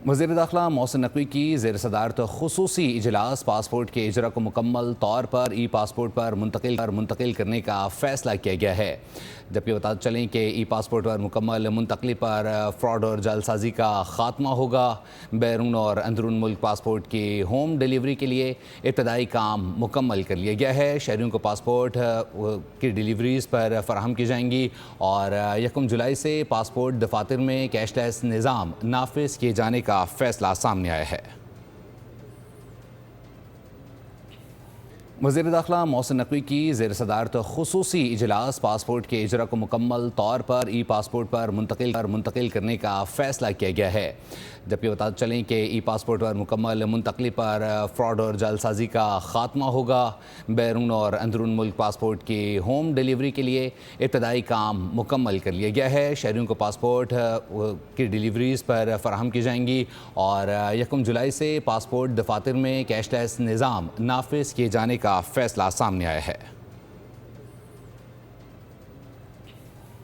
وزیر داخلہ محسن نقوی کی زیر صدارت خصوصی اجلاس پاسپورٹ کے اجرا کو مکمل طور پر ای پاسپورٹ پر منتقل کرنے کا فیصلہ کیا گیا ہے، جبکہ بتا چلیں کہ ای پاسپورٹ پر مکمل منتقلی پر فراڈ اور جعل سازی کا خاتمہ ہوگا۔ بیرون اور اندرون ملک پاسپورٹ کی ہوم ڈیلیوری کے لیے ابتدائی کام مکمل کر لیا گیا ہے۔ شہریوں کو پاسپورٹ کی ڈیلیوریز پر فراہم کی جائیں گی اور 1 جولائی سے پاسپورٹ دفاتر میں کیش لیس نظام نافذ کیے جانے کا فیصلہ سامنے آیا ہے۔ وزیر داخلہ محسن نقوی کی زیر صدارت خصوصی اجلاس پاسپورٹ کے اجرا کو مکمل طور پر ای پاسپورٹ پر منتقل کرنے کا فیصلہ کیا گیا ہے، جبکہ بتا چلیں کہ ای پاسپورٹ پر مکمل منتقلی پر فراڈ اور جعل سازی کا خاتمہ ہوگا۔ بیرون اور اندرون ملک پاسپورٹ کی ہوم ڈیلیوری کے لیے ابتدائی کام مکمل کر لیا گیا ہے۔ شہریوں کو پاسپورٹ کی ڈیلیوریز پر فراہم کی جائیں گی اور 1 جولائی سے پاسپورٹ دفاتر میں کیش لیس نظام نافذ کیے جانے کا فیصلہ سامنے آیا ہے۔